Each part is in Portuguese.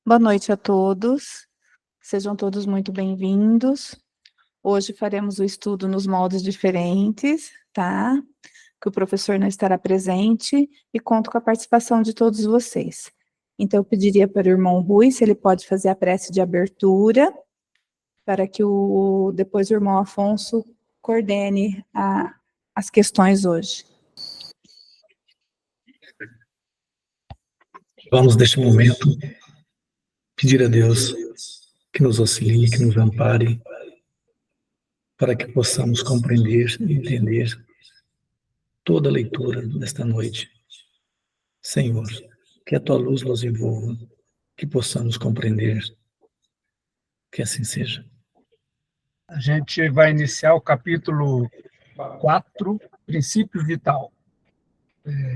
Boa noite a todos, sejam todos muito bem-vindos. Hoje faremos o estudo nos moldes diferentes, tá? Que o professor não estará presente e conto com a participação de todos vocês. Então, eu pediria para o irmão Rui se ele pode fazer a prece de abertura, para que depois o irmão Afonso coordene as questões hoje. Vamos, neste momento, pedir a Deus que nos auxilie, que nos ampare, para que possamos compreender e entender toda a leitura desta noite. Senhor, que a Tua luz nos envolva, que possamos compreender, que assim seja. A gente vai iniciar o capítulo 4, Princípio Vital.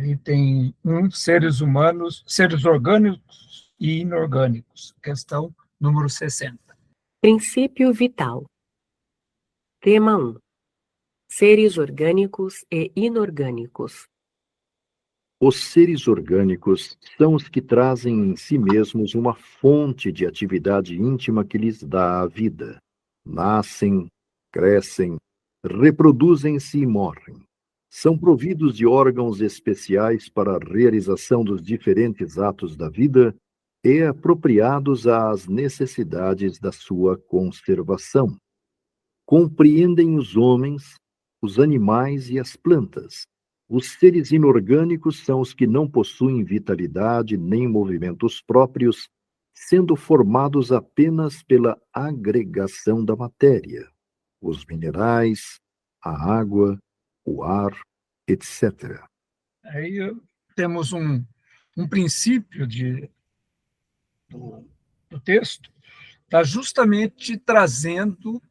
Item 1, seres humanos, seres orgânicos e inorgânicos. Questão número 60. Princípio vital. Tema 1. Seres orgânicos e inorgânicos. Os seres orgânicos são os que trazem em si mesmos uma fonte de atividade íntima que lhes dá a vida. Nascem, crescem, reproduzem-se e morrem. São providos de órgãos especiais para a realização dos diferentes atos da vida e apropriados às necessidades da sua conservação. Compreendem os homens, os animais e as plantas. Os seres inorgânicos são os que não possuem vitalidade nem movimentos próprios, sendo formados apenas pela agregação da matéria, os minerais, a água, o ar, etc. Aí temos um princípio do texto, está justamente trazendo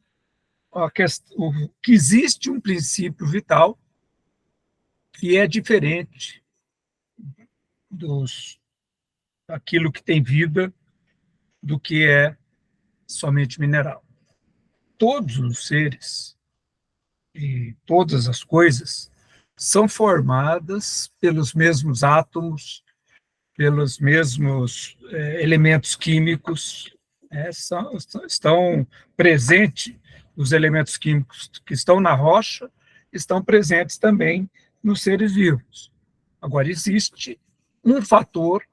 que existe um princípio vital que é diferente daquilo que tem vida, do que é somente mineral. Todos os seres e todas as coisas são formadas pelos mesmos átomos, pelos mesmos elementos químicos, estão presentes os elementos químicos que estão na rocha, estão presentes também nos seres vivos. Agora, existe um fator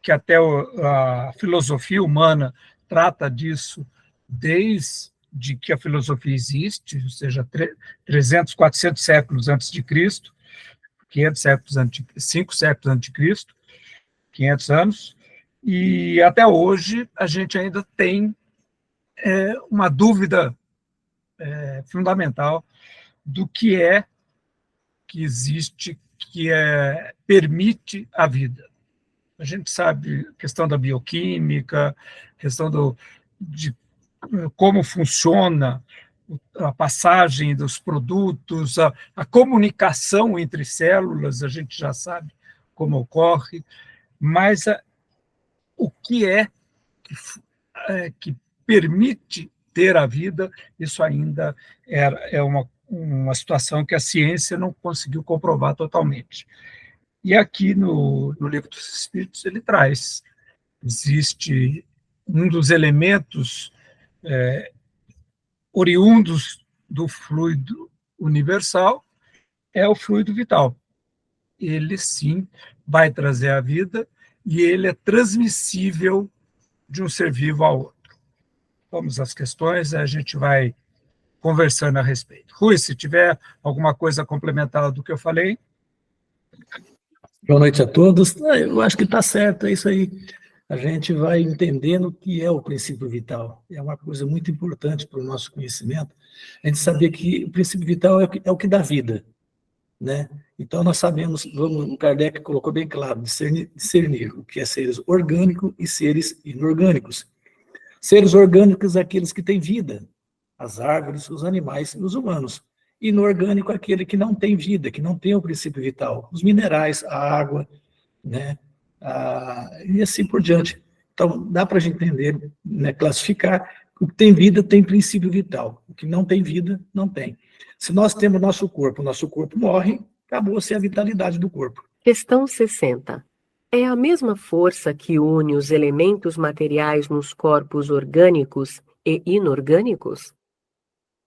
que até a filosofia humana trata disso desde que a filosofia existe, ou seja, 300, 400 séculos antes de Cristo, 5 séculos antes de Cristo, 500 anos, e até hoje a gente ainda tem uma dúvida fundamental do que existe, que permite a vida. A gente sabe a questão da bioquímica, questão de como funciona a passagem dos produtos, a comunicação entre células, a gente já sabe como ocorre, mas o que que permite ter a vida, isso ainda é uma situação que a ciência não conseguiu comprovar totalmente. E aqui no Livro dos Espíritos ele traz, existe um dos elementos oriundos do fluido universal, é o fluido vital. Ele, sim, vai trazer a vida e ele é transmissível de um ser vivo ao outro. Vamos às questões, a gente vai conversando a respeito. Rui, se tiver alguma coisa complementar do que eu falei. Boa noite a todos. Eu acho que está certo, é isso aí. A gente vai entendendo o que é o princípio vital. É uma coisa muito importante para o nosso conhecimento, a gente saber que o princípio vital é o que dá vida, né? Então, nós sabemos, o Kardec colocou bem claro, discernir o que é seres orgânicos e seres inorgânicos. Seres orgânicos, aqueles que têm vida, as árvores, os animais e os humanos. Inorgânico, aquele que não tem vida, que não tem o princípio vital, os minerais, a água, né? E assim por diante. Então, dá para a gente entender, né, classificar, o que tem vida tem princípio vital, o que não tem vida, não tem. Se nós temos o nosso corpo morre, acabou-se a vitalidade do corpo. Questão 60. É a mesma força que une os elementos materiais nos corpos orgânicos e inorgânicos?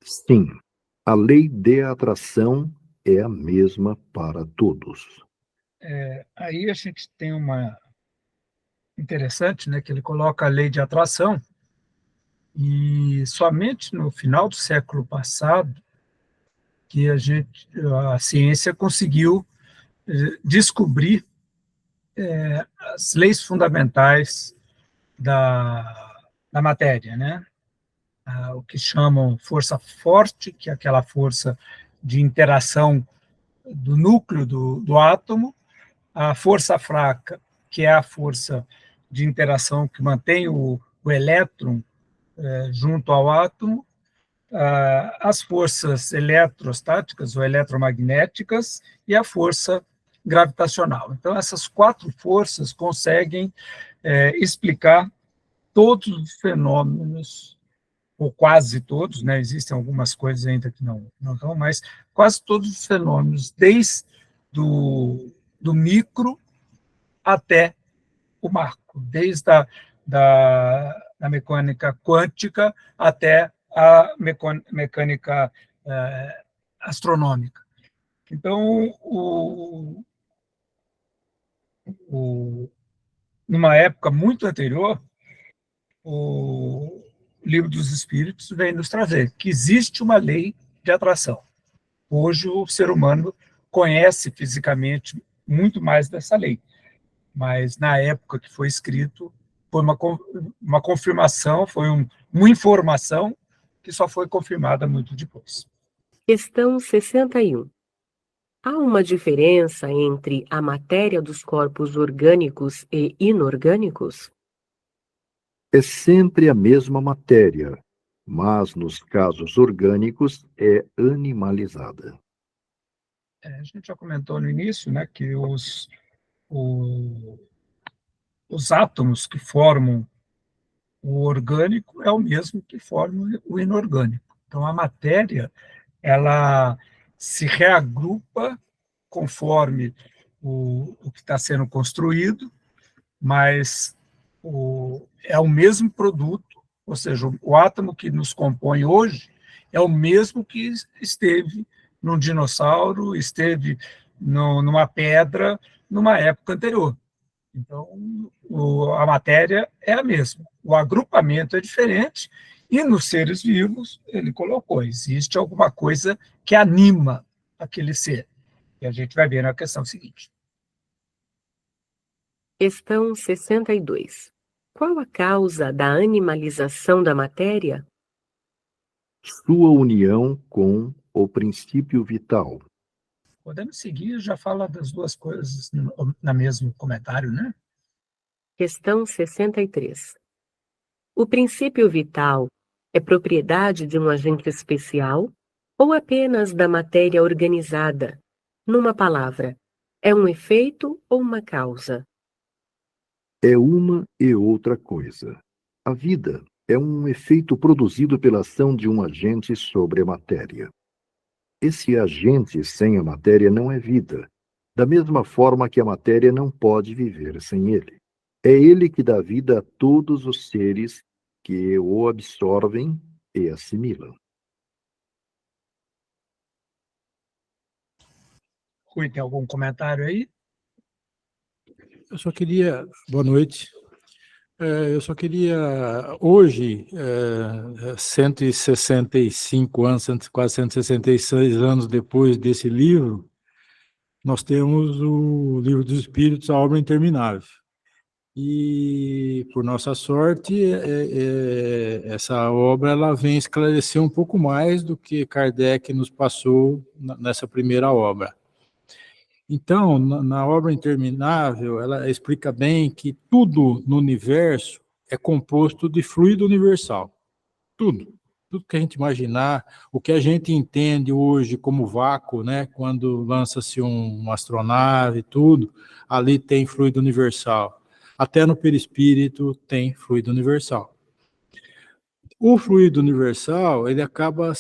Sim, a lei de atração é a mesma para todos. Aí a gente tem uma interessante, né, que ele coloca a lei de atração, e somente no final do século passado que a ciência conseguiu descobrir as leis fundamentais da matéria, né? O que chamam força forte, que é aquela força de interação do núcleo do átomo, a força fraca, que é a força de interação que mantém o elétron junto ao átomo, as forças eletrostáticas ou eletromagnéticas e a força gravitacional. Então, essas 4 forças conseguem explicar todos os fenômenos, ou quase todos, né? Existem algumas coisas ainda que não estão, mas quase todos os fenômenos, desde do micro até o macro, desde da mecânica quântica até a mecânica astronômica. Então, numa época muito anterior, o Livro dos Espíritos vem nos trazer que existe uma lei de atração. Hoje, o ser humano conhece fisicamente muito mais dessa lei, mas na época que foi escrito, foi uma confirmação, foi uma informação que só foi confirmada muito depois. Questão 61. Há uma diferença entre a matéria dos corpos orgânicos e inorgânicos? É sempre a mesma matéria, mas nos casos orgânicos é animalizada. A gente já comentou no início, né, que os átomos que formam o orgânico é o mesmo que forma o inorgânico. Então, a matéria, ela se reagrupa conforme o que está sendo construído, mas é o mesmo produto, ou seja, o átomo que nos compõe hoje é o mesmo que esteve num dinossauro, esteve numa pedra, numa época anterior. Então, a matéria é a mesma. O agrupamento é diferente, e nos seres vivos, ele colocou, existe alguma coisa que anima aquele ser. E a gente vai ver na questão seguinte. Questão 62. Qual a causa da animalização da matéria? Sua união com o princípio vital. Podemos seguir, já fala das duas coisas no mesmo comentário, né? Questão 63. O princípio vital é propriedade de um agente especial ou apenas da matéria organizada? Numa palavra, é um efeito ou uma causa? É uma e outra coisa. A vida é um efeito produzido pela ação de um agente sobre a matéria. Esse agente sem a matéria não é vida, da mesma forma que a matéria não pode viver sem ele. É ele que dá vida a todos os seres que o absorvem e assimilam. Rui, tem algum comentário aí? Eu só queria, boa noite. Eu só queria, hoje, 165 anos, quase 166 anos depois desse livro, nós temos o Livro dos Espíritos, a obra interminável. E, por nossa sorte, essa obra ela vem esclarecer um pouco mais do que Kardec nos passou nessa primeira obra. Então, na obra interminável, ela explica bem que tudo no universo é composto de fluido universal. Tudo. Tudo que a gente imaginar, o que a gente entende hoje como vácuo, né? Quando lança-se uma astronave, tudo, ali tem fluido universal. Até no perispírito tem fluido universal. O fluido universal, ele acaba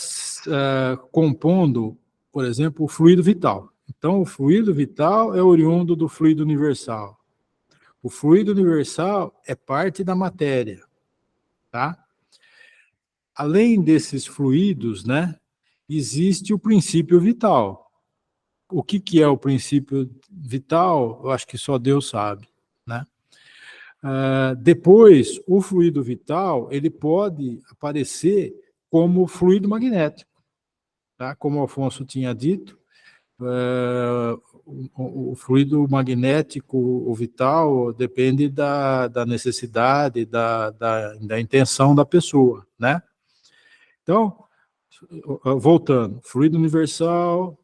compondo, por exemplo, o fluido vital. Então, o fluido vital é oriundo do fluido universal. O fluido universal é parte da matéria, tá? Além desses fluidos, né, existe o princípio vital. O que é o princípio vital? Eu acho que só Deus sabe, né? Depois, o fluido vital, ele pode aparecer como fluido magnético, tá? Como o Afonso tinha dito, o fluido magnético, o vital, depende da necessidade, da intenção da pessoa, né? Então, voltando, fluido universal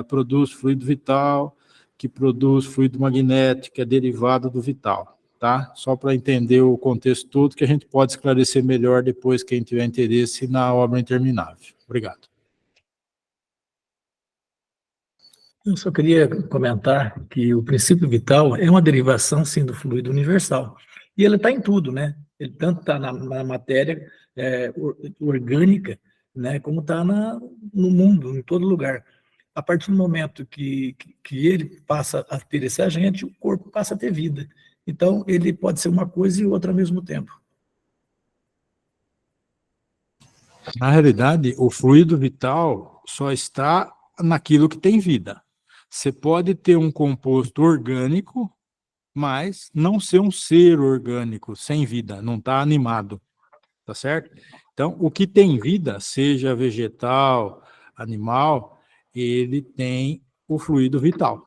produz fluido vital, que produz fluido magnético, que é derivado do vital, tá? Só para entender o contexto todo, que a gente pode esclarecer melhor depois, quem tiver interesse, na obra interminável. Obrigado. Eu só queria comentar que o princípio vital é uma derivação, sim, do fluido universal. E ele está em tudo, né? Ele tanto está na matéria orgânica, né, como está no mundo, em todo lugar. A partir do momento que ele passa a ter esse agente, o corpo passa a ter vida. Então, ele pode ser uma coisa e outra ao mesmo tempo. Na realidade, o fluido vital só está naquilo que tem vida. Você pode ter um composto orgânico, mas não ser um ser orgânico, sem vida, não está animado, tá certo? Então, o que tem vida, seja vegetal, animal, ele tem o fluido vital.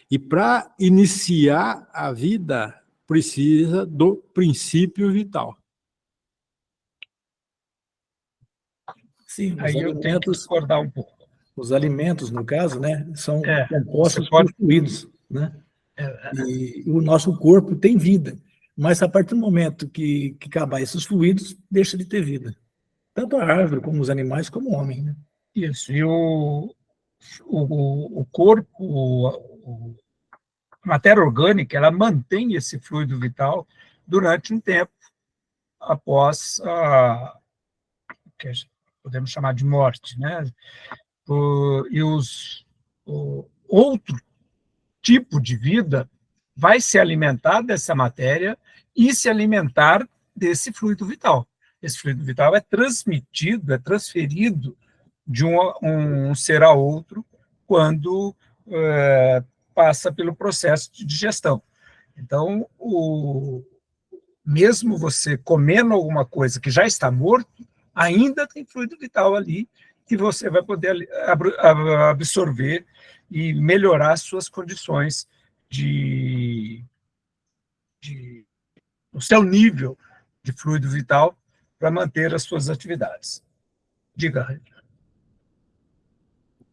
E para iniciar a vida, precisa do princípio vital. Sim, Aí eu tenho que discordar um pouco. Os alimentos, no caso, né, são É, compostos você pode- por fluidos, né? E o nosso corpo tem vida, mas a partir do momento que acabar esses fluidos, deixa de ter vida. Tanto a árvore, como os animais, como o homem, né? Isso, e o corpo, a matéria orgânica, ela mantém esse fluido vital durante um tempo após o que podemos chamar de morte, né? E o outro tipo de vida vai se alimentar dessa matéria e se alimentar desse fluido vital. Esse fluido vital é transmitido, é transferido de um ser a outro quando passa pelo processo de digestão. Então, mesmo você comendo alguma coisa que já está morto, ainda tem fluido vital ali que você vai poder absorver e melhorar suas condições o seu nível de fluido vital para manter as suas atividades. Diga.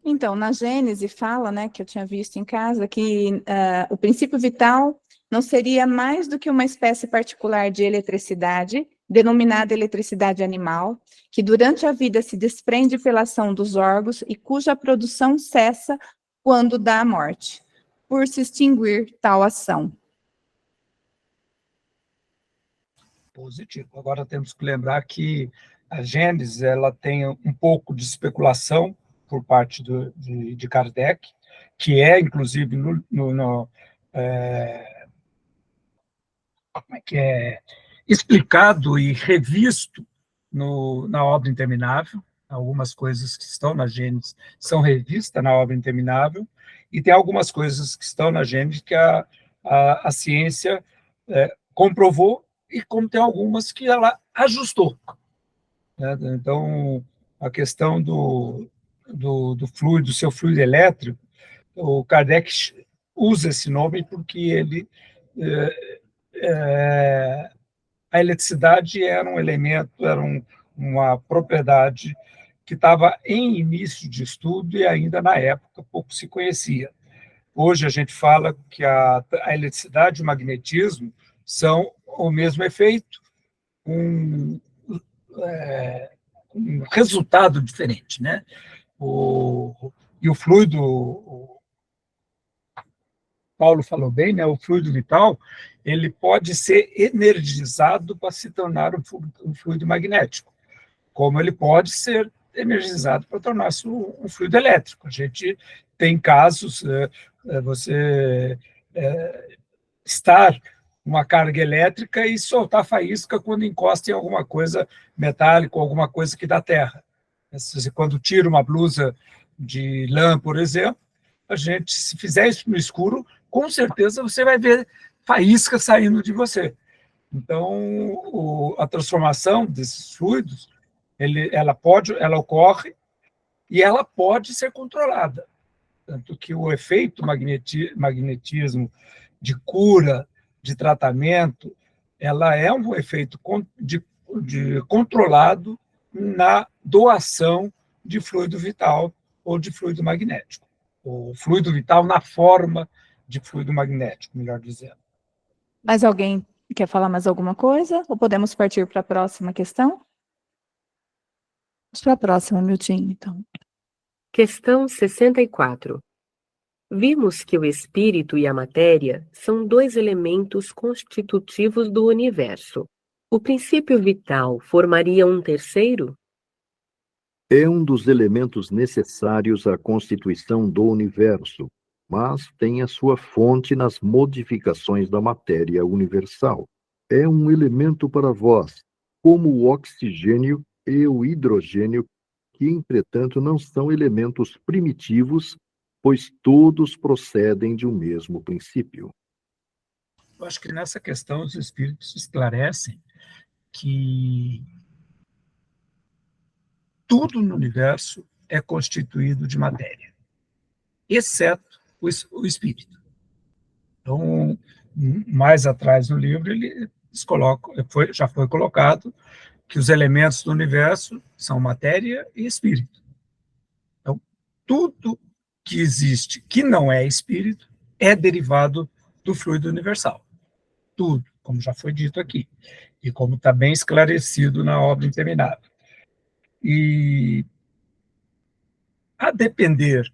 Então, na Gênese fala, né, que eu tinha visto em casa, que o princípio vital não seria mais do que uma espécie particular de eletricidade, denominada eletricidade animal, que durante a vida se desprende pela ação dos órgãos e cuja produção cessa quando dá a morte, por se extinguir tal ação. Positivo. Agora temos que lembrar que a Gênese ela tem um pouco de especulação por parte de Kardec, que é, inclusive, explicado e revisto na obra Interminável. Algumas coisas que estão na Gênese são revistas na obra Interminável, e tem algumas coisas que estão na Gênese que a ciência comprovou, e como tem algumas que ela ajustou. Né? Então, a questão do fluido, do seu fluido elétrico, o Kardec usa esse nome porque ele a eletricidade era um elemento, era uma propriedade que estava em início de estudo e ainda na época pouco se conhecia. Hoje a gente fala que a eletricidade e o magnetismo são o mesmo efeito, um resultado diferente, né? E o fluido, o Paulo falou bem, né? O fluido vital, ele pode ser energizado para se tornar um fluido magnético, como ele pode ser energizado para tornar-se um fluido elétrico. A gente tem casos, você estar uma carga elétrica e soltar faísca quando encosta em alguma coisa metálica ou alguma coisa que dá terra. Quando tira uma blusa de lã, por exemplo, a gente, se fizer isso no escuro, com certeza você vai ver faísca saindo de você. Então, a transformação desses fluidos, ela ocorre e ela pode ser controlada. Tanto que o efeito magnetismo de cura, de tratamento, ela é um efeito controlado na doação de fluido vital ou de fluido magnético. O fluido vital na forma de fluido magnético, melhor dizendo. Mais alguém quer falar mais alguma coisa? Ou podemos partir para a próxima questão? Vamos para a próxima, Milton, então. Questão 64. Vimos que o espírito e a matéria são dois elementos constitutivos do universo. O princípio vital formaria um terceiro? É um dos elementos necessários à constituição do universo, mas tem a sua fonte nas modificações da matéria universal. É um elemento para vós, como o oxigênio e o hidrogênio, que, entretanto, não são elementos primitivos, pois todos procedem de um mesmo princípio. Eu acho que nessa questão os espíritos esclarecem que tudo no universo é constituído de matéria, exceto o espírito. Então, mais atrás no livro, já foi colocado que os elementos do universo são matéria e espírito. Então, tudo que existe que não é espírito é derivado do fluido universal. Tudo, como já foi dito aqui, e como está bem esclarecido na obra Interminável. E, a depender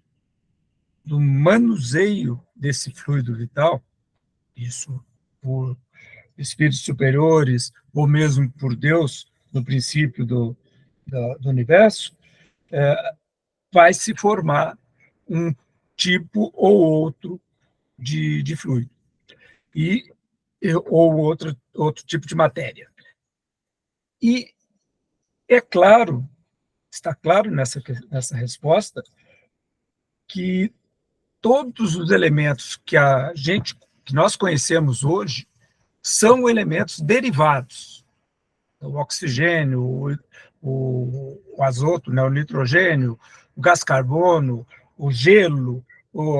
do manuseio desse fluido vital, isso por espíritos superiores, ou mesmo por Deus, no princípio do universo, vai se formar um tipo ou outro de fluido, ou outro tipo de matéria. E é claro, está claro nessa resposta, que todos os elementos que nós conhecemos hoje são elementos derivados. O oxigênio, o azoto, né, o nitrogênio, o gás carbono, o gelo,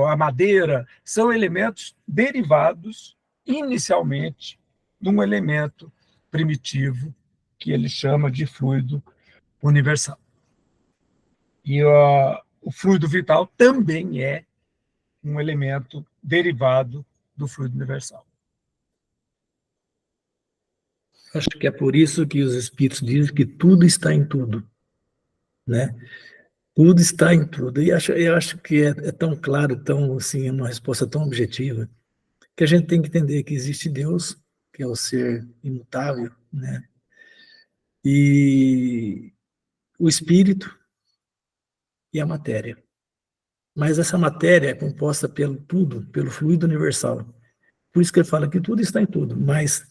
a madeira, são elementos derivados inicialmente de um elemento primitivo que ele chama de fluido universal. E o fluido vital também é um elemento derivado do fluido universal. Acho que é por isso que os espíritos dizem que tudo está em tudo, né? Tudo está em tudo. E eu acho que é tão claro, tão assim, uma resposta tão objetiva, que a gente tem que entender que existe Deus, que é o ser imutável, né? E o espírito e a matéria. Mas essa matéria é composta pelo tudo, pelo fluido universal. Por isso que ele fala que tudo está em tudo, mas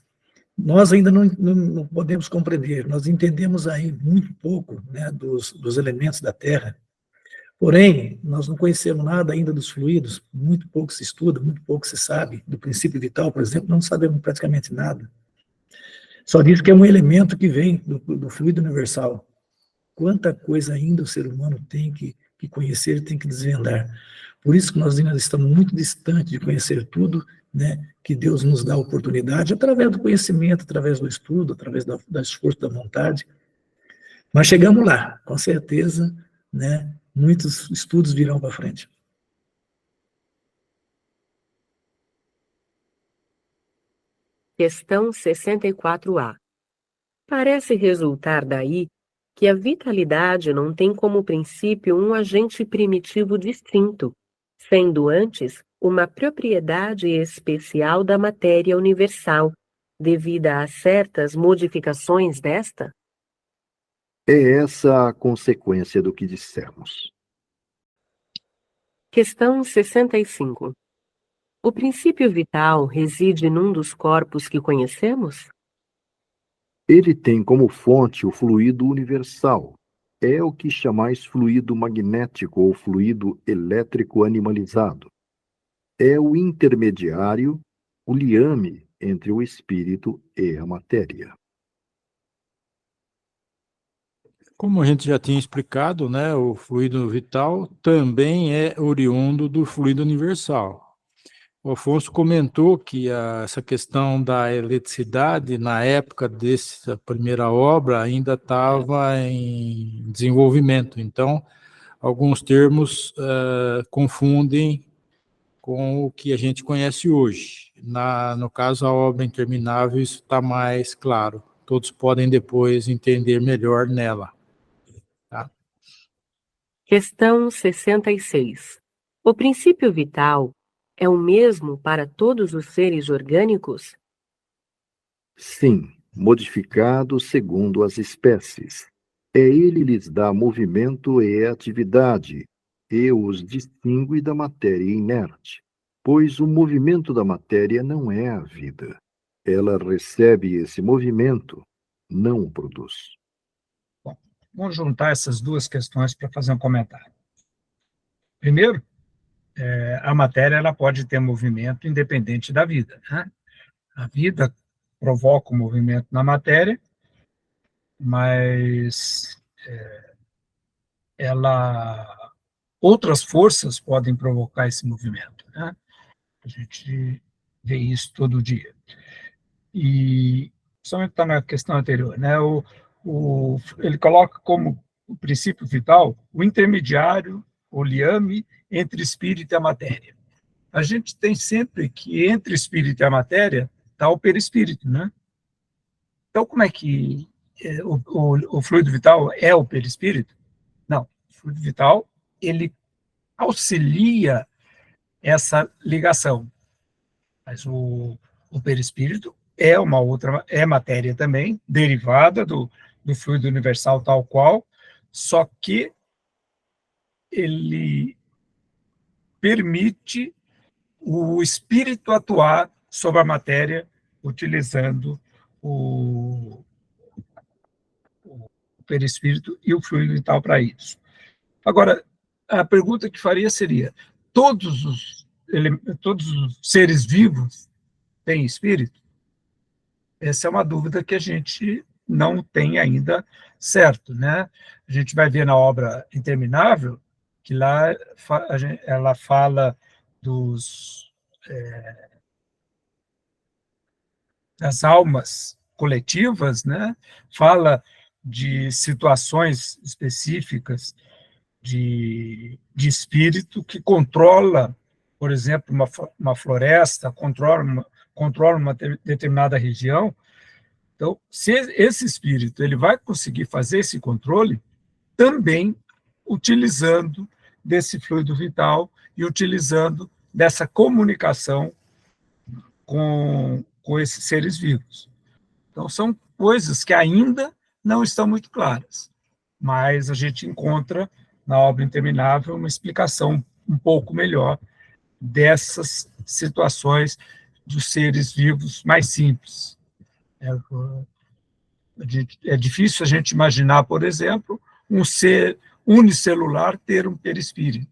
nós ainda não podemos compreender, nós entendemos aí muito pouco, né, dos elementos da Terra, porém, nós não conhecemos nada ainda dos fluidos, muito pouco se estuda, muito pouco se sabe, do princípio vital, por exemplo, não sabemos praticamente nada. Só diz que é um elemento que vem do fluido universal. Quanta coisa ainda o ser humano tem que conhecer, tem que desvendar. Por isso que nós ainda estamos muito distantes de conhecer tudo, né, que Deus nos dá a oportunidade, através do conhecimento, através do estudo, através do esforço da vontade. Mas chegamos lá, com certeza, né, muitos estudos virão para frente. Questão 64A. Parece resultar daí que a vitalidade não tem como princípio um agente primitivo distinto, sendo antes uma propriedade especial da matéria universal, devida a certas modificações desta? É essa a consequência do que dissemos. Questão 65. O princípio vital reside num dos corpos que conhecemos? Ele tem como fonte o fluido universal. É o que chamais fluido magnético ou fluido elétrico animalizado. É o intermediário, o liame entre o espírito e a matéria. Como a gente já tinha explicado, né, o fluido vital também é oriundo do fluido universal. O Afonso comentou que essa questão da eletricidade, na época dessa primeira obra, ainda estava em desenvolvimento. Então, alguns termos confundem com o que a gente conhece hoje. No caso, a obra interminável, isso está mais claro. Todos podem depois entender melhor nela. Tá? Questão 66. O princípio vital é o mesmo para todos os seres orgânicos? Sim, modificado segundo as espécies. Ele lhes dá movimento e atividade, e os distingue da matéria inerte, pois o movimento da matéria não é a vida. Ela recebe esse movimento, não o produz. Bom, vamos juntar essas duas questões para fazer um comentário. Primeiro, a matéria ela pode ter movimento independente da vida, né? A vida provoca o movimento na matéria, mas outras forças podem provocar esse movimento, né? A gente vê isso todo dia. E somente está na questão anterior, né? Ele coloca como o princípio vital o intermediário, o liame entre espírito e a matéria. A gente tem sempre que entre espírito e a matéria está o perispírito, né? Então, como é que o fluido vital é o perispírito? Não, o fluido vital, ele auxilia essa ligação. Mas o perispírito é matéria também, derivada do fluido universal tal qual, só que ele permite o espírito atuar sobre a matéria utilizando o perispírito e o fluido vital para isso. Agora, a pergunta que faria seria: todos os seres vivos têm espírito? Essa é uma dúvida que a gente não tem ainda certo, né? A gente vai ver na obra Interminável que lá ela fala das almas coletivas, né? Fala de situações específicas de espírito que controla, por exemplo, uma floresta, controla uma determinada região. Então, se esse espírito ele vai conseguir fazer esse controle, também utilizando desse fluido vital e utilizando dessa comunicação com esses seres vivos. Então, são coisas que ainda não estão muito claras, mas a gente encontra na obra Interminável uma explicação um pouco melhor dessas situações dos seres vivos mais simples. É difícil a gente imaginar, por exemplo, um ser unicelular ter um perispírito,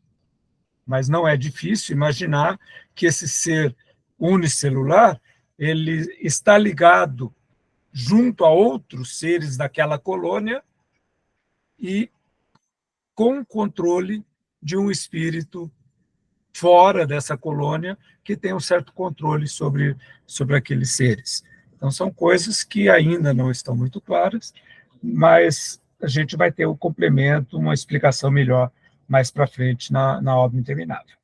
mas não é difícil imaginar que esse ser unicelular ele está ligado junto a outros seres daquela colônia e com o controle de um espírito fora dessa colônia que tem um certo controle sobre aqueles seres. Então, são coisas que ainda não estão muito claras, mas a gente vai ter o complemento, uma explicação melhor mais para frente na obra Interminável.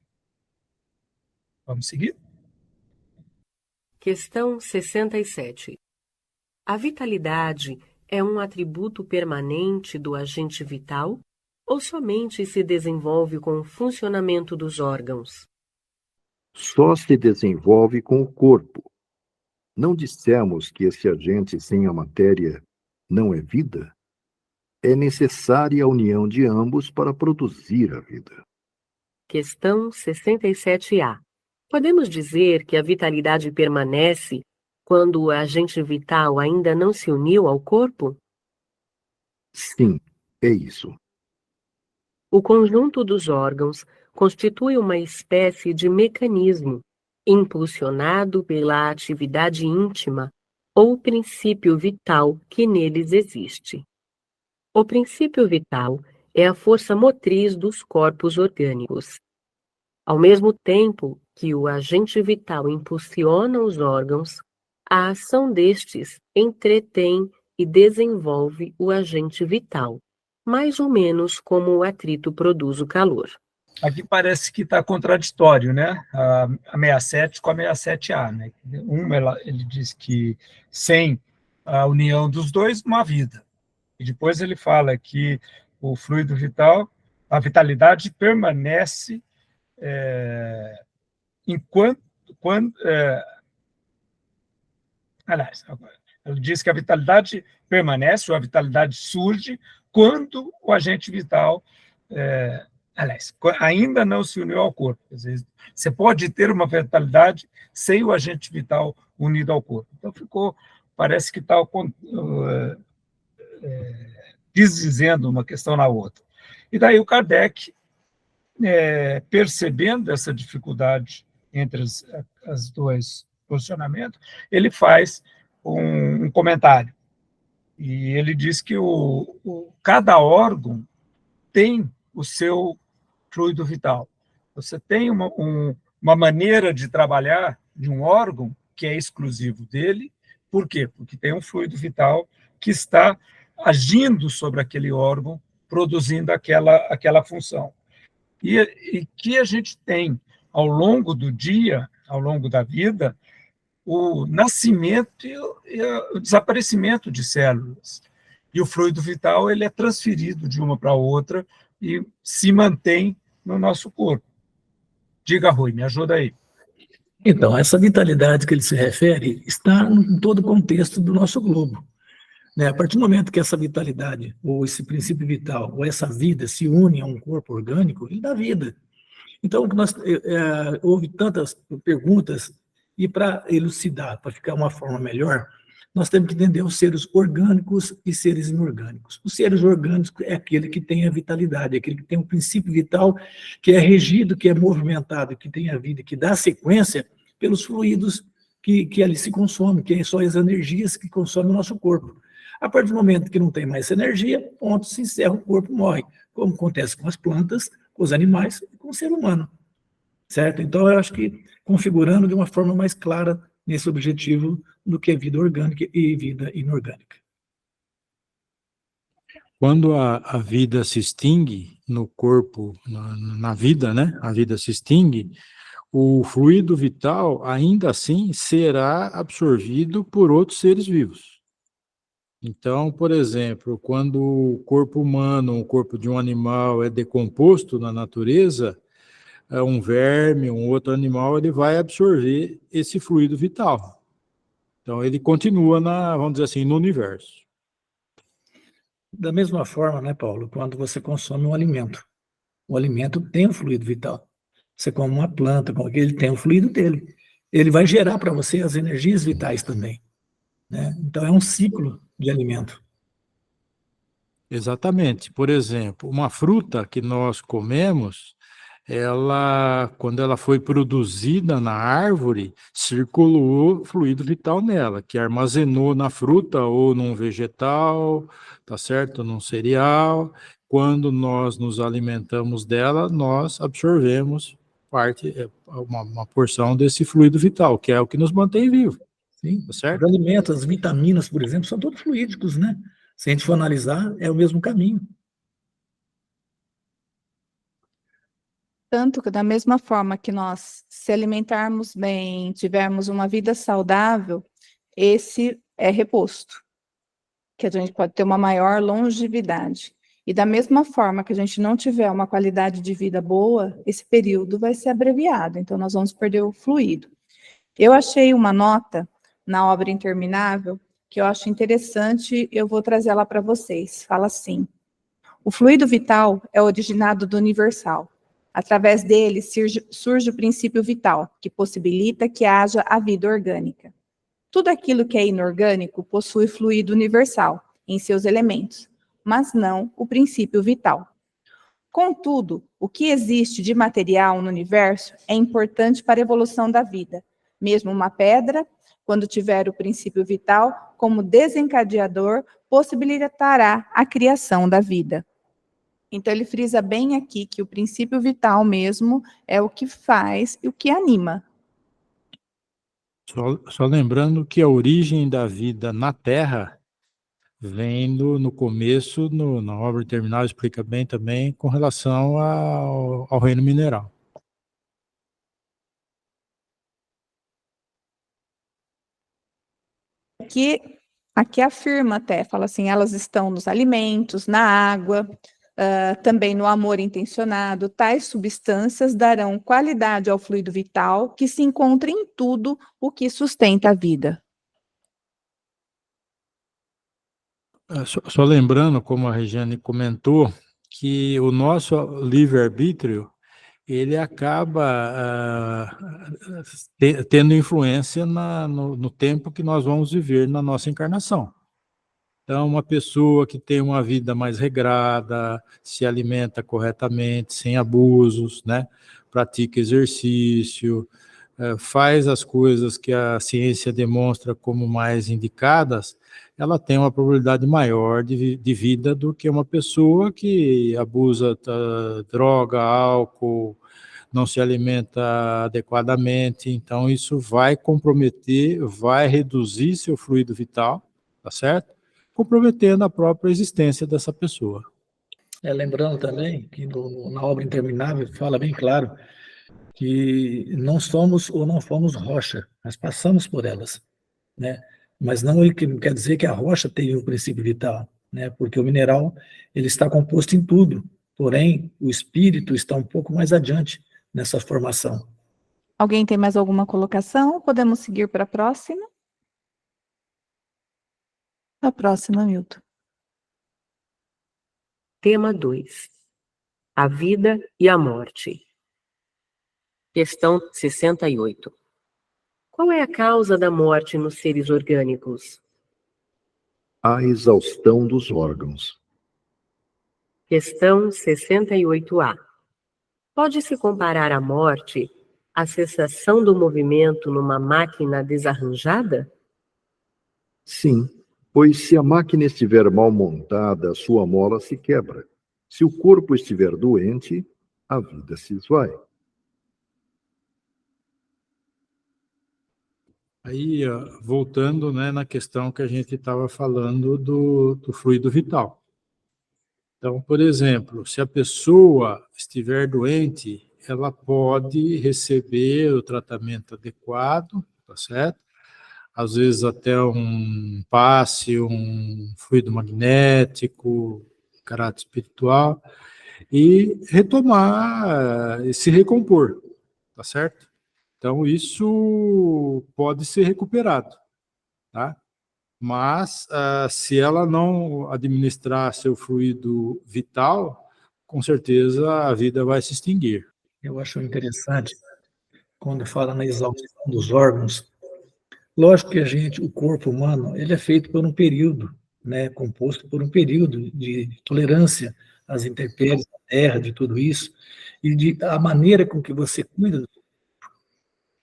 Vamos seguir? Questão 67. A vitalidade é um atributo permanente do agente vital ou somente se desenvolve com o funcionamento dos órgãos? Só se desenvolve com o corpo. Não dissemos que esse agente sem a matéria não é vida? É necessária a união de ambos para produzir a vida. Questão 67A. Podemos dizer que a vitalidade permanece quando o agente vital ainda não se uniu ao corpo? Sim, é isso. O conjunto dos órgãos constitui uma espécie de mecanismo impulsionado pela atividade íntima ou princípio vital que neles existe. O princípio vital é a força motriz dos corpos orgânicos. Ao mesmo tempo que o agente vital impulsiona os órgãos, a ação destes entretém e desenvolve o agente vital, mais ou menos como o atrito produz o calor. Aqui parece que está contraditório, né? A 67 com a 67A, né? Ele diz que sem a união dos dois, não há vida. E depois ele fala que o fluido vital, a vitalidade permanece enquanto... aliás, ele diz que a vitalidade permanece, ou a vitalidade surge, quando o agente vital... ainda não se uniu ao corpo. Quer dizer, você pode ter uma vitalidade sem o agente vital unido ao corpo. Então, parece que está desdizendo uma questão na outra. E daí o Kardec, percebendo essa dificuldade entre os dois posicionamentos, ele faz um comentário. E ele diz que cada órgão tem o seu fluido vital. Você tem uma maneira de trabalhar de um órgão que é exclusivo dele. Por quê? Porque tem um fluido vital que está agindo sobre aquele órgão, produzindo aquela função. E que a gente tem, ao longo do dia, ao longo da vida, o nascimento e o desaparecimento de células. E o fluido vital ele é transferido de uma para outra e se mantém no nosso corpo. Diga, Rui, me ajuda aí. Então, essa vitalidade que ele se refere está em todo o contexto do nosso globo. Né? A partir do momento que essa vitalidade, ou esse princípio vital, ou essa vida se une a um corpo orgânico, ele dá vida. Então, houve tantas perguntas, e para elucidar, para ficar uma forma melhor, nós temos que entender os seres orgânicos e seres inorgânicos. Os seres orgânicos é aquele que tem a vitalidade, aquele que tem um princípio vital que é regido, que é movimentado, que tem a vida, que dá sequência pelos fluidos que ali se consomem, que são as energias que consomem o nosso corpo. A partir do momento que não tem mais essa energia, ponto, se encerra, o corpo morre, como acontece com as plantas, com os animais e com o ser humano. Certo? Então, eu acho que configurando de uma forma mais clara nesse objetivo do que é vida orgânica e vida inorgânica. Quando a vida se extingue no corpo, na vida, né? A vida se extingue, o fluido vital ainda assim será absorvido por outros seres vivos. Então, por exemplo, quando o corpo humano, o corpo de um animal é decomposto na natureza, um verme, um outro animal, ele vai absorver esse fluido vital. Então, ele continua, vamos dizer assim, no universo. Da mesma forma, né, Paulo, quando você consome um alimento, o alimento tem um fluido vital. Você come uma planta, ele tem o fluido dele. Ele vai gerar para você as energias vitais também. Né? Então, é um ciclo de alimento. Exatamente. Por exemplo, uma fruta que nós comemos, quando ela foi produzida na árvore, circulou fluido vital nela, que armazenou na fruta ou num vegetal, tá certo? Num cereal. Quando nós nos alimentamos dela, nós absorvemos uma porção desse fluido vital, que é o que nos mantém vivo. Sim, tá certo? Os alimentos, as vitaminas, por exemplo, são todos fluídicos, né? Se a gente for analisar, é o mesmo caminho. Tanto que, da mesma forma que nós se alimentarmos bem, tivermos uma vida saudável, esse é reposto, que a gente pode ter uma maior longevidade. E da mesma forma que a gente não tiver uma qualidade de vida boa, esse período vai ser abreviado, então nós vamos perder o fluido. Eu achei uma nota na obra Interminável, que eu acho interessante, eu vou trazer ela para vocês. Fala assim: o fluido vital é originado do universal. Através dele surge o princípio vital, que possibilita que haja a vida orgânica. Tudo aquilo que é inorgânico possui fluido universal em seus elementos, mas não o princípio vital. Contudo, o que existe de material no universo é importante para a evolução da vida. Mesmo uma pedra, quando tiver o princípio vital como desencadeador, possibilitará a criação da vida. Então, ele frisa bem aqui que o princípio vital mesmo é o que faz e o que anima. Só lembrando que a origem da vida na Terra vem no começo, na obra terminal, explica bem também com relação ao reino mineral. Aqui afirma até, fala assim, elas estão nos alimentos, na água, também no amor intencionado. Tais substâncias darão qualidade ao fluido vital que se encontra em tudo o que sustenta a vida. Só lembrando, como a Regiane comentou, que o nosso livre-arbítrio, ele acaba tendo influência no tempo que nós vamos viver na nossa encarnação. Então, uma pessoa que tem uma vida mais regrada, se alimenta corretamente, sem abusos, né? Pratica exercício, faz as coisas que a ciência demonstra como mais indicadas, ela tem uma probabilidade maior de vida do que uma pessoa que abusa droga, álcool, não se alimenta adequadamente. Então, isso vai comprometer, vai reduzir seu fluido vital, tá certo? Comprometendo a própria existência dessa pessoa. Lembrando também que na obra Interminável fala bem claro que não somos ou não fomos rocha, nós passamos por elas, né? Mas não quer dizer que a rocha tem o princípio vital, né? Porque o mineral ele está composto em tudo, porém o espírito está um pouco mais adiante nessa formação. Alguém tem mais alguma colocação? Podemos seguir para a próxima? A próxima, Milton. Tema 2. A vida e a morte. Questão 68. Qual é a causa da morte nos seres orgânicos? A exaustão dos órgãos. Questão 68A. Pode-se comparar a morte à cessação do movimento numa máquina desarranjada? Sim, pois se a máquina estiver mal montada, sua mola se quebra. Se o corpo estiver doente, a vida se esvai. Aí, voltando, né, na questão que a gente estava falando do fluido vital. Então, por exemplo, se a pessoa estiver doente, ela pode receber o tratamento adequado, tá certo? Às vezes até um passe, um fluido magnético, caráter espiritual, e retomar, se recompor, tá certo? Então, isso pode ser recuperado, tá? Mas, se ela não administrar seu fluido vital, com certeza a vida vai se extinguir. Eu acho interessante quando fala na exaustão dos órgãos. Lógico que o corpo humano, ele é feito por um período, né, composto por um período de tolerância às intempéries da terra, de tudo isso, e a maneira com que você cuida.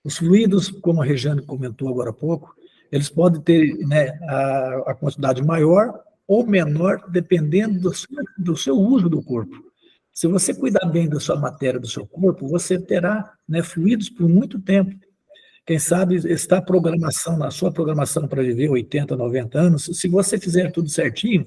Os fluidos, como a Regiane comentou agora há pouco, eles podem ter, né, a quantidade maior ou menor, dependendo do seu uso do corpo. Se você cuidar bem da sua matéria, do seu corpo, você terá, né, fluidos por muito tempo. Quem sabe está na sua programação para viver 80, 90 anos, se você fizer tudo certinho,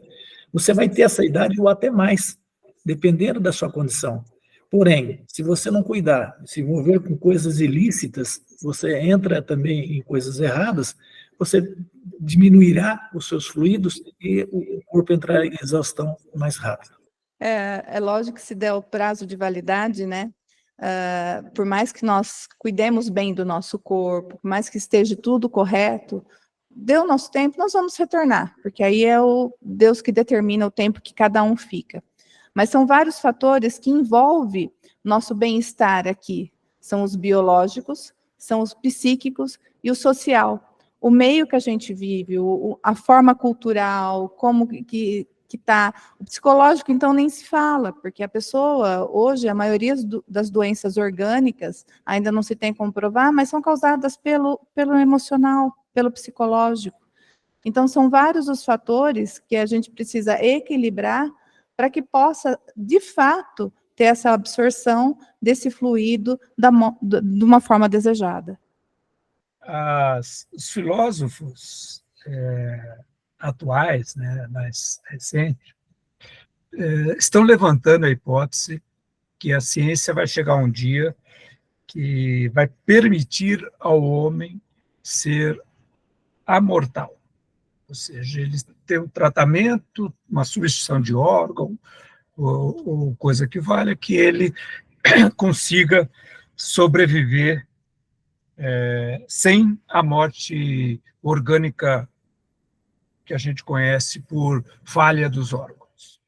você vai ter essa idade ou até mais, dependendo da sua condição. Porém, se você não cuidar, se envolver com coisas ilícitas, você entra também em coisas erradas, você diminuirá os seus fluidos e o corpo entrará em exaustão mais rápido. É lógico que se der o prazo de validade, né? Por mais que nós cuidemos bem do nosso corpo, por mais que esteja tudo correto, deu o nosso tempo, nós vamos retornar, porque aí é o Deus que determina o tempo que cada um fica. Mas são vários fatores que envolvem Nosso bem-estar aqui são os biológicos, são os psíquicos e o social. O meio que a gente vive, a forma cultural, como que está. O psicológico, então, nem se fala, porque a pessoa, hoje, a maioria das doenças orgânicas, ainda não se tem como provar, mas são causadas pelo emocional, pelo psicológico. Então, são vários os fatores que a gente precisa equilibrar para que possa, de fato, ter essa absorção desse fluido de uma forma desejada. Os filósofos atuais, né, mais recentes, estão levantando a hipótese que a ciência vai chegar um dia que vai permitir ao homem ser amortal. Ou seja, ele tem um tratamento, uma substituição de órgão, ou coisa que valha, que ele consiga sobreviver sem a morte orgânica que a gente conhece por falha dos órgãos.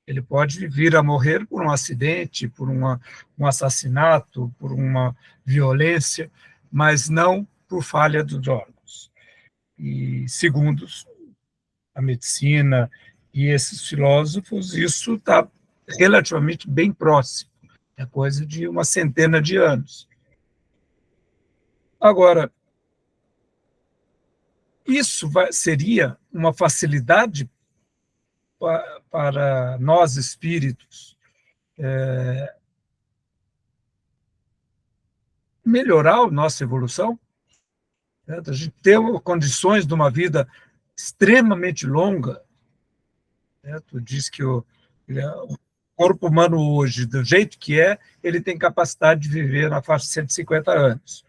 Ele pode vir a morrer por um acidente, por um assassinato, por uma violência, mas não por falha dos órgãos. E, segundo a medicina e esses filósofos, isso está relativamente bem próximo, é coisa de uma centena de anos. Agora, isso seria uma facilidade para nós espíritos melhorar a nossa evolução, né? A gente ter condições de uma vida extremamente longa, né? Tu diz que o corpo humano hoje, do jeito que ele tem capacidade de viver na faixa de 150 anos.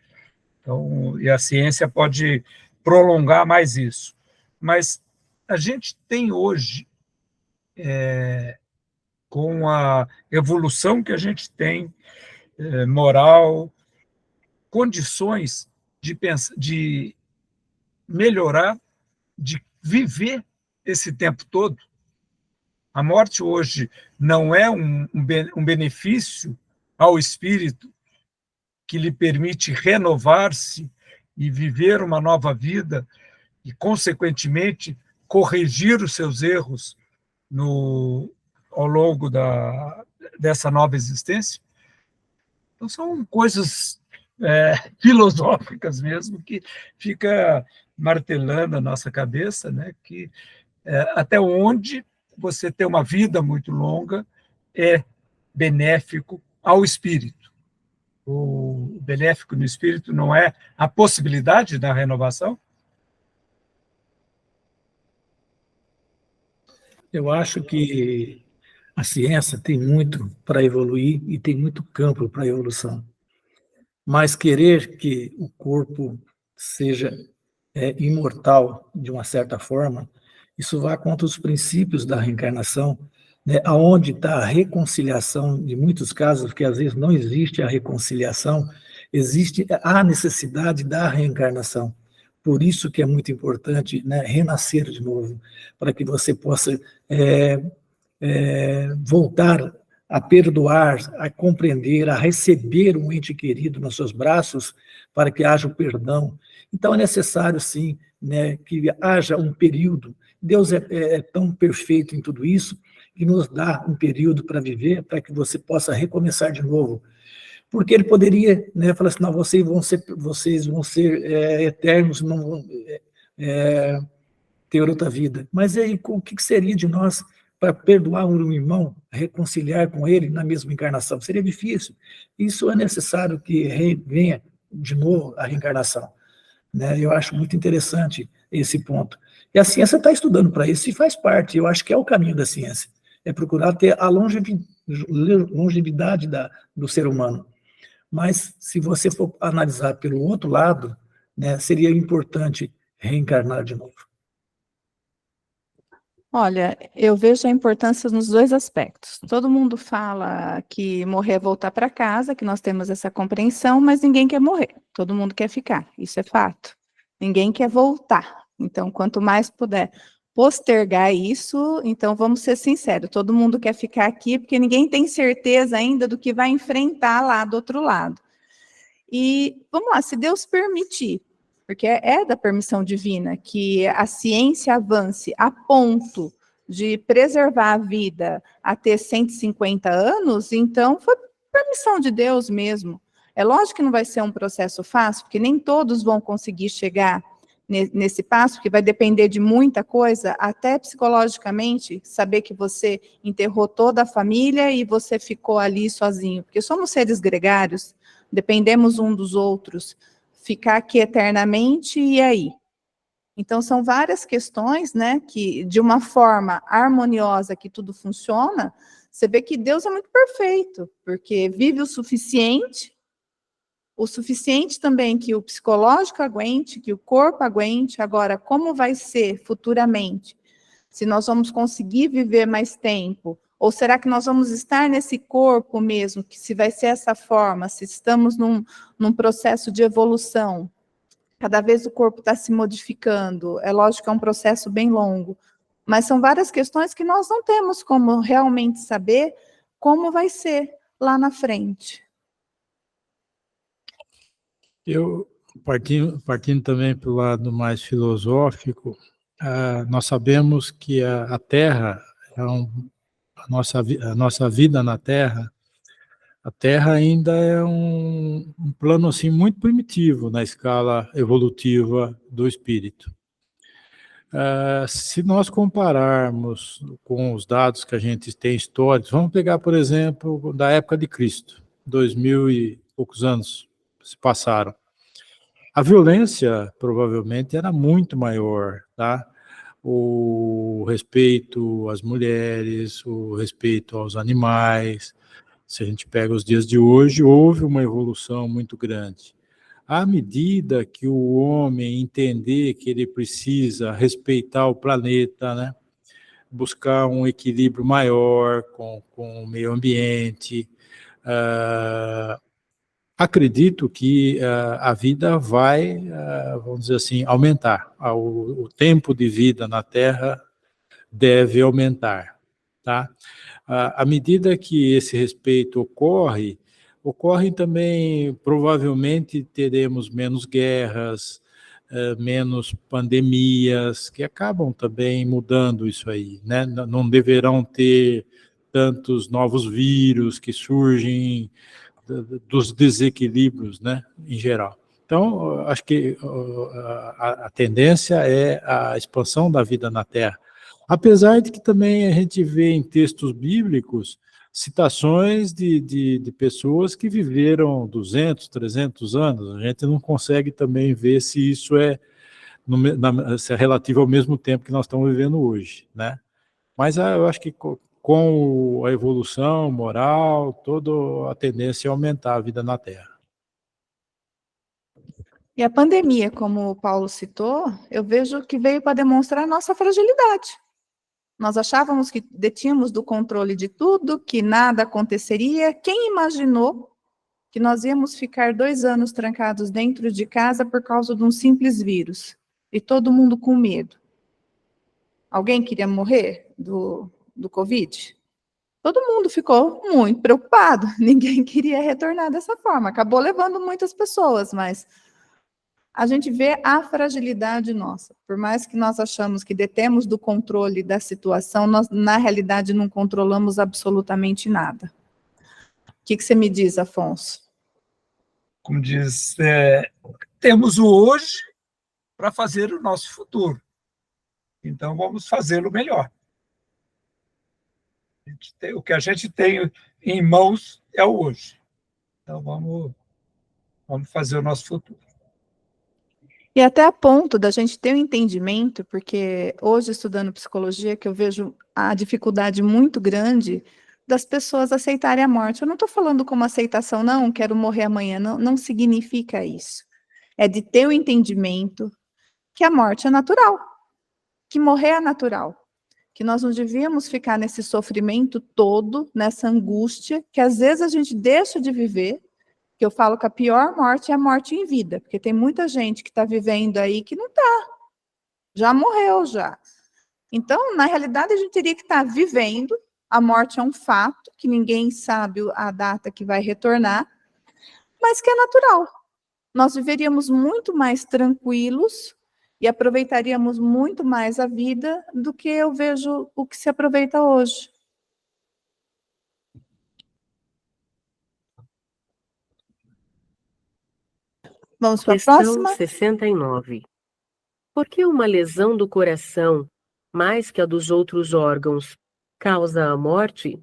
Então, e a ciência pode prolongar mais isso. Mas a gente tem hoje, com a evolução que a gente tem, moral, condições de melhorar, de viver esse tempo todo. A morte hoje não é um benefício ao espírito que lhe permite renovar-se e viver uma nova vida e, consequentemente, corrigir os seus erros ao longo dessa nova existência. Então, são coisas filosóficas mesmo, que fica martelando a nossa cabeça, né? Que até onde você ter uma vida muito longa é benéfico ao espírito. O benéfico no espírito não é a possibilidade da renovação? Eu acho que a ciência tem muito para evoluir e tem muito campo para evolução. Mas querer que o corpo seja imortal de uma certa forma, isso vai contra os princípios da reencarnação, né, aonde está a reconciliação, de muitos casos, porque às vezes não existe a reconciliação, existe a necessidade da reencarnação. Por isso que é muito importante, né, renascer de novo, para que você possa voltar a perdoar, a compreender, a receber um ente querido nos seus braços, para que haja o perdão. Então é necessário, sim, né, que haja um período. Deus é tão perfeito em tudo isso, que nos dá um período para viver, para que você possa recomeçar de novo. Porque ele poderia, né, falar assim, não, vocês vão ser eternos, não vão ter outra vida. Mas aí, o que seria de nós para perdoar um irmão, reconciliar com ele na mesma encarnação? Seria difícil. Isso é necessário que venha de novo a reencarnação, né? Eu acho muito interessante esse ponto. E a ciência está estudando para isso e faz parte. Eu acho que é o caminho da ciência. É procurar ter a longevidade do ser humano. Mas, se você for analisar pelo outro lado, né, seria importante reencarnar de novo. Olha, eu vejo a importância nos dois aspectos. Todo mundo fala que morrer é voltar para casa, que nós temos essa compreensão, mas ninguém quer morrer, todo mundo quer ficar, isso é fato. Ninguém quer voltar, então quanto mais puder postergar isso, então vamos ser sinceros, todo mundo quer ficar aqui porque ninguém tem certeza ainda do que vai enfrentar lá do outro lado. E vamos lá, se Deus permitir, porque é da permissão divina que a ciência avance a ponto de preservar a vida até 150 anos, então foi permissão de Deus mesmo. É lógico que não vai ser um processo fácil, porque nem todos vão conseguir chegar nesse passo, porque vai depender de muita coisa, até psicologicamente, saber que você enterrou toda a família e você ficou ali sozinho, porque somos seres gregários, dependemos um dos outros, ficar aqui eternamente, e aí? Então, são várias questões, né, que de uma forma harmoniosa que tudo funciona, você vê que Deus é muito perfeito, porque vive o suficiente também que o psicológico aguente, que o corpo aguente. Agora, como vai ser futuramente? Se nós vamos conseguir viver mais tempo? Ou será que nós vamos estar nesse corpo mesmo, que se vai ser essa forma, se estamos num processo de evolução? Cada vez o corpo está se modificando, é lógico que é um processo bem longo, mas são várias questões que nós não temos como realmente saber como vai ser lá na frente. Eu, partindo também para o lado mais filosófico, nós sabemos que a Terra, a nossa vida na Terra, a Terra ainda é um plano assim, muito primitivo na escala evolutiva do espírito. Se nós compararmos com os dados que a gente tem históricos, vamos pegar, por exemplo, da época de Cristo, 2000 e poucos anos se passaram. A violência, provavelmente, era muito maior, tá? O respeito às mulheres, o respeito aos animais. Se a gente pega os dias de hoje, houve uma evolução muito grande. À medida que o homem entender que ele precisa respeitar o planeta, né? Buscar um equilíbrio maior com o meio ambiente, acredito que a vida vai, vamos dizer assim, aumentar. O tempo de vida na Terra deve aumentar, tá? À medida que esse respeito ocorre também, provavelmente teremos menos guerras, menos pandemias, que acabam também mudando isso aí, né? Não deverão ter tantos novos vírus que surgem dos desequilíbrios, né, em geral. Então, acho que a tendência é a expansão da vida na Terra. Apesar de que também a gente vê em textos bíblicos citações de pessoas que viveram 200, 300 anos. A gente não consegue também ver se isso se é relativo ao mesmo tempo que nós estamos vivendo hoje, né? Mas eu acho que com a evolução moral, toda a tendência é aumentar a vida na Terra. E a pandemia, como o Paulo citou, eu vejo que veio para demonstrar a nossa fragilidade. Nós achávamos que detínhamos do controle de tudo, que nada aconteceria. Quem imaginou que nós íamos ficar 2 anos trancados dentro de casa por causa de um simples vírus? E todo mundo com medo. Alguém queria morrer do Covid? Todo mundo ficou muito preocupado. Ninguém queria retornar dessa forma. Acabou levando muitas pessoas, mas a gente vê a fragilidade nossa. Por mais que nós achamos que detemos do controle da situação, nós, na realidade, não controlamos absolutamente nada. O que você me diz, Afonso? Como diz, temos o hoje para fazer o nosso futuro. Então, vamos fazê-lo melhor. O que a gente tem em mãos é o hoje. Então, vamos fazer o nosso futuro. E até a ponto da gente ter um entendimento, porque hoje, estudando psicologia, que eu vejo a dificuldade muito grande das pessoas aceitarem a morte. Eu não estou falando como aceitação, não, quero morrer amanhã, não significa isso. É de ter o entendimento que a morte é natural, que morrer é natural, que nós não devíamos ficar nesse sofrimento todo, nessa angústia, que às vezes a gente deixa de viver, que eu falo que a pior morte é a morte em vida, porque tem muita gente que está vivendo aí que não está, já morreu já. Então, na realidade, a gente teria que estar vivendo, a morte é um fato, que ninguém sabe a data que vai retornar, mas que é natural. Nós viveríamos muito mais tranquilos e aproveitaríamos muito mais a vida do que eu vejo o que se aproveita hoje. Vamos para a Questão próxima? 69. Por que uma lesão do coração, mais que a dos outros órgãos, causa a morte?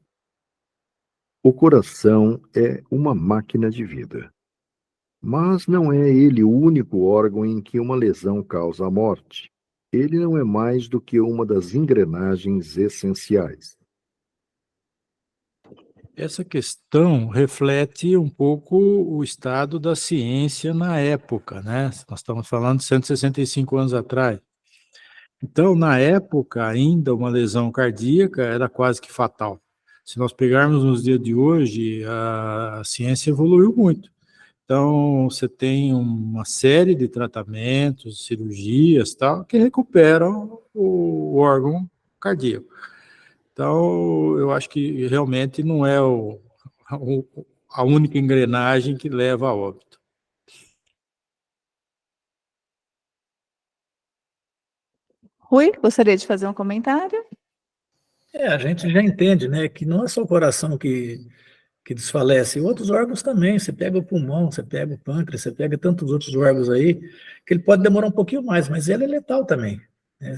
O coração é uma máquina de vida, mas não é ele o único órgão em que uma lesão causa a morte. Ele não é mais do que uma das engrenagens essenciais. Essa questão reflete um pouco o estado da ciência na época, né? Nós estamos falando de 165 anos atrás. Então, na época, ainda uma lesão cardíaca era quase que fatal. Se nós pegarmos nos dias de hoje, a ciência evoluiu muito. Então, você tem uma série de tratamentos, cirurgias, tal, que recuperam o órgão cardíaco. Então, eu acho que realmente não é a única engrenagem que leva a óbito. Rui, gostaria de fazer um comentário? A gente já entende, né, que não é só o coração que desfalece, outros órgãos também. Você pega o pulmão, você pega o pâncreas, você pega tantos outros órgãos aí, que ele pode demorar um pouquinho mais, mas ele é letal também, né?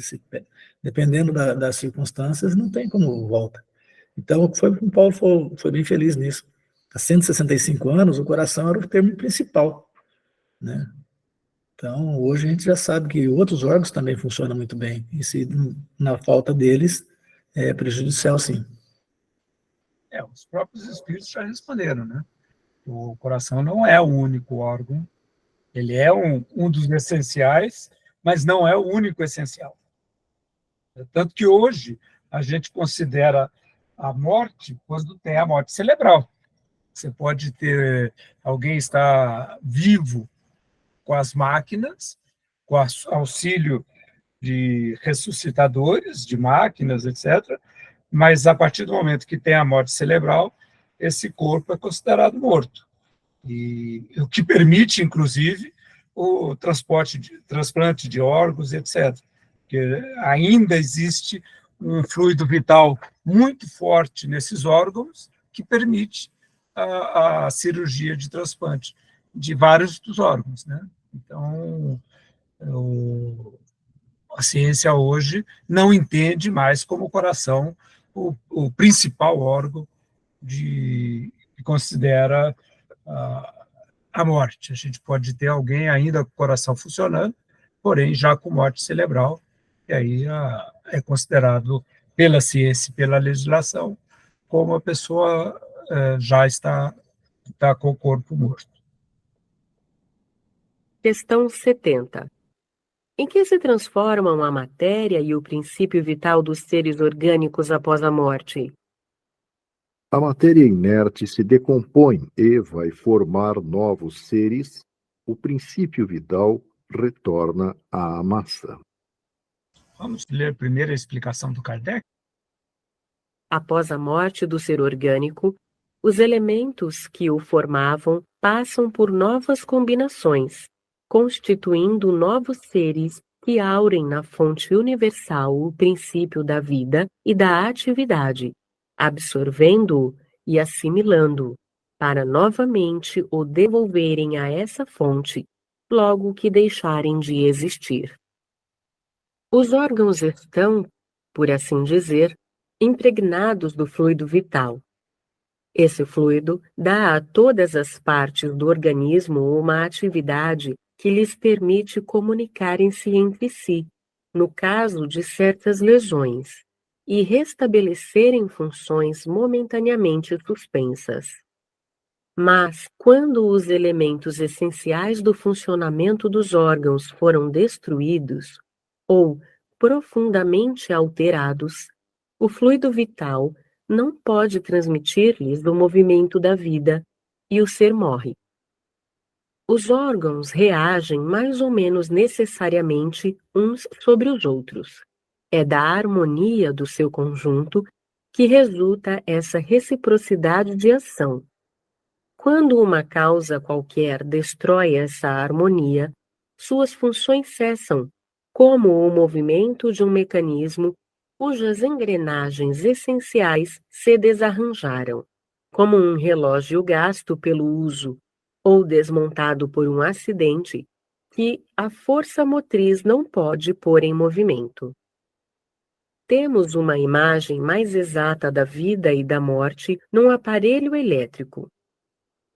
Dependendo das circunstâncias, não tem como volta. Então, o Paulo foi bem feliz nisso. Há 165 anos, o coração era o termo principal, né? Então, hoje a gente já sabe que outros órgãos também funcionam muito bem, e se na falta deles, é prejudicial, sim. Os próprios espíritos já responderam, né? O coração não é o único órgão, ele é um dos essenciais, mas não é o único essencial. Tanto que hoje a gente considera a morte quando tem a morte cerebral. Você pode ter alguém está vivo com as máquinas, com auxílio de ressuscitadores, de máquinas, etc., mas a partir do momento que tem a morte cerebral, esse corpo é considerado morto. E o que permite, inclusive, o transplante de órgãos, etc. Porque ainda existe um fluido vital muito forte nesses órgãos que permite a cirurgia de transplante de vários dos órgãos, né? Então, a ciência hoje não entende mais como o coração o principal órgão que considera a morte. A gente pode ter alguém ainda com o coração funcionando, porém já com morte cerebral, e aí é considerado pela ciência e pela legislação como a pessoa já está com o corpo morto. Questão 70. Em que se transformam a matéria e o princípio vital dos seres orgânicos após a morte? A matéria inerte se decompõe e vai formar novos seres. O princípio vital retorna à massa. Vamos ler primeiro a explicação do Kardec? Após a morte do ser orgânico, os elementos que o formavam passam por novas combinações, constituindo novos seres que aurem na fonte universal o princípio da vida e da atividade, absorvendo-o e assimilando-o, para novamente o devolverem a essa fonte, logo que deixarem de existir. Os órgãos estão, por assim dizer, impregnados do fluido vital. Esse fluido dá a todas as partes do organismo uma atividade que lhes permite comunicarem-se entre si, no caso de certas lesões, e restabelecerem funções momentaneamente suspensas. Mas, quando os elementos essenciais do funcionamento dos órgãos foram destruídos ou profundamente alterados, o fluido vital não pode transmitir-lhes o movimento da vida e o ser morre. Os órgãos reagem mais ou menos necessariamente uns sobre os outros. É da harmonia do seu conjunto que resulta essa reciprocidade de ação. Quando uma causa qualquer destrói essa harmonia, suas funções cessam, como o movimento de um mecanismo cujas engrenagens essenciais se desarranjaram, como um relógio gasto pelo uso ou desmontado por um acidente que a força motriz não pode pôr em movimento. Temos uma imagem mais exata da vida e da morte num aparelho elétrico.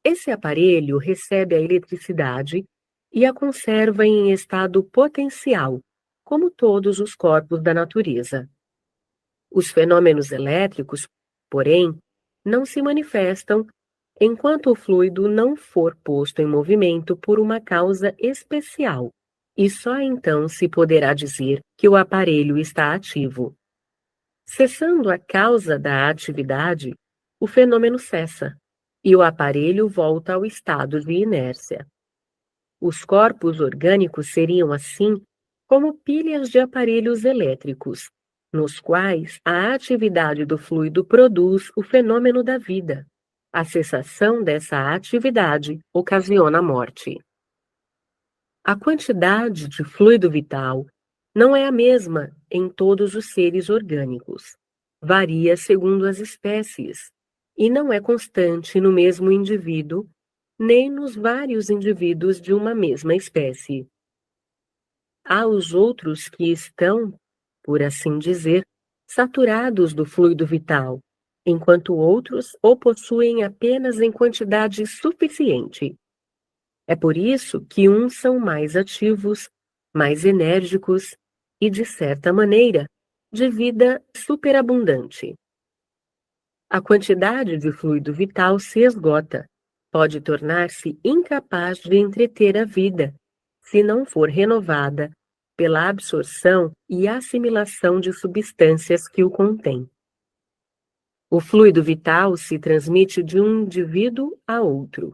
Esse aparelho recebe a eletricidade e a conserva em estado potencial, como todos os corpos da natureza. Os fenômenos elétricos, porém, não se manifestam enquanto o fluido não for posto em movimento por uma causa especial, e só então se poderá dizer que o aparelho está ativo. Cessando a causa da atividade, o fenômeno cessa, e o aparelho volta ao estado de inércia. Os corpos orgânicos seriam, assim, como pilhas de aparelhos elétricos, nos quais a atividade do fluido produz o fenômeno da vida. A cessação dessa atividade ocasiona a morte. A quantidade de fluido vital não é a mesma em todos os seres orgânicos. Varia segundo as espécies, e não é constante no mesmo indivíduo, nem nos vários indivíduos de uma mesma espécie. Há os outros que estão, por assim dizer, saturados do fluido vital, enquanto outros o possuem apenas em quantidade suficiente. É por isso que uns são mais ativos, mais enérgicos e, de certa maneira, de vida superabundante. A quantidade de fluido vital se esgota, pode tornar-se incapaz de entreter a vida, se não for renovada pela absorção e assimilação de substâncias que o contêm. O fluido vital se transmite de um indivíduo a outro.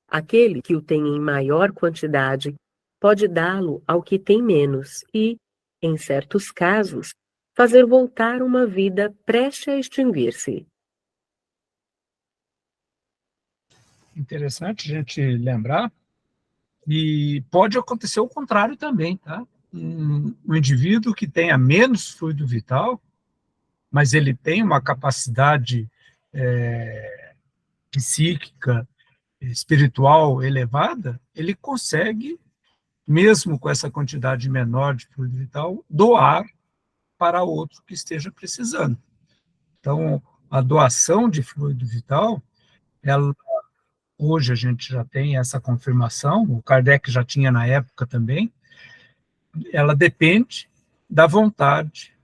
Aquele que o tem em maior quantidade pode dá-lo ao que tem menos e, em certos casos, fazer voltar uma vida prestes a extinguir-se. Interessante a gente lembrar. E pode acontecer o contrário também, tá? Um indivíduo que tenha menos fluido vital, mas ele tem uma capacidade psíquica, espiritual elevada, ele consegue, mesmo com essa quantidade menor de fluido vital, doar para outro que esteja precisando. Então, a doação de fluido vital, ela, hoje a gente já tem essa confirmação, o Kardec já tinha na época também, ela depende da vontade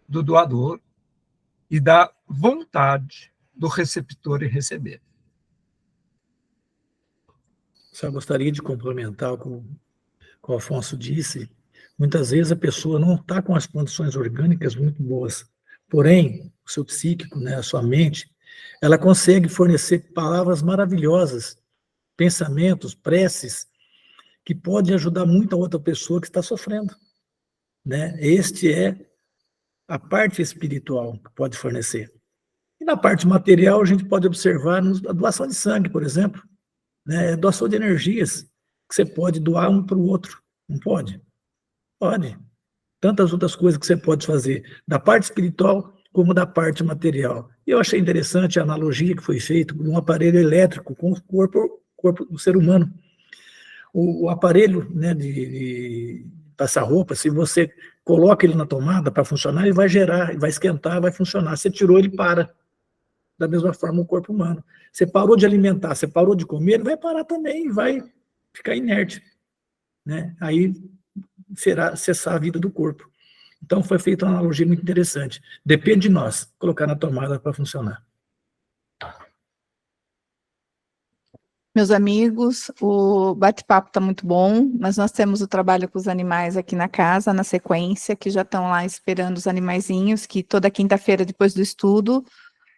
do doador e da vontade do receptor em receber. Só gostaria de complementar com o que o Afonso disse. Muitas vezes a pessoa não está com as condições orgânicas muito boas, porém, o seu psíquico, né, a sua mente, ela consegue fornecer palavras maravilhosas, pensamentos, preces, que podem ajudar muito a outra pessoa que está sofrendo, né? Este é a parte espiritual que pode fornecer. E na parte material, a gente pode observar a doação de sangue, por exemplo, né? Doação de energias, que você pode doar um para o outro, não pode? Pode. Tantas outras coisas que você pode fazer, da parte espiritual como da parte material. E eu achei interessante a analogia que foi feita com um aparelho elétrico com o corpo do ser humano. O aparelho, né, de passar roupa, se você coloca ele na tomada para funcionar, ele vai gerar, ele vai esquentar, vai funcionar. Você tirou, ele para. Da mesma forma o corpo humano. Você parou de alimentar, você parou de comer, ele vai parar também, vai ficar inerte, né? Aí será cessar a vida do corpo. Então foi feita uma analogia muito interessante. Depende de nós colocar na tomada para funcionar. Meus amigos, o bate-papo está muito bom, mas nós temos o trabalho com os animais aqui na casa, na sequência, que já estão lá esperando os animaizinhos, que toda quinta-feira, depois do estudo,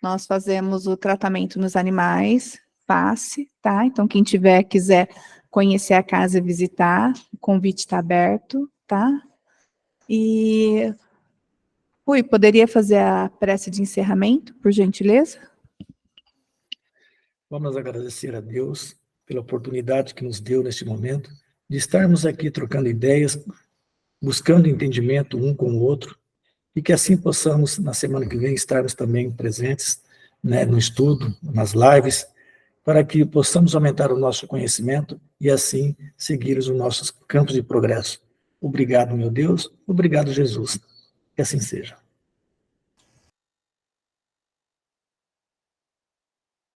nós fazemos o tratamento nos animais, passe, tá? Então, quem quiser conhecer a casa e visitar, o convite está aberto, tá? E Rui, poderia fazer a prece de encerramento, por gentileza? Vamos agradecer a Deus pela oportunidade que nos deu neste momento de estarmos aqui trocando ideias, buscando entendimento um com o outro, e que assim possamos, na semana que vem, estarmos também presentes, né, no estudo, nas lives, para que possamos aumentar o nosso conhecimento e assim seguir os nossos campos de progresso. Obrigado, meu Deus. Obrigado, Jesus. Que assim seja.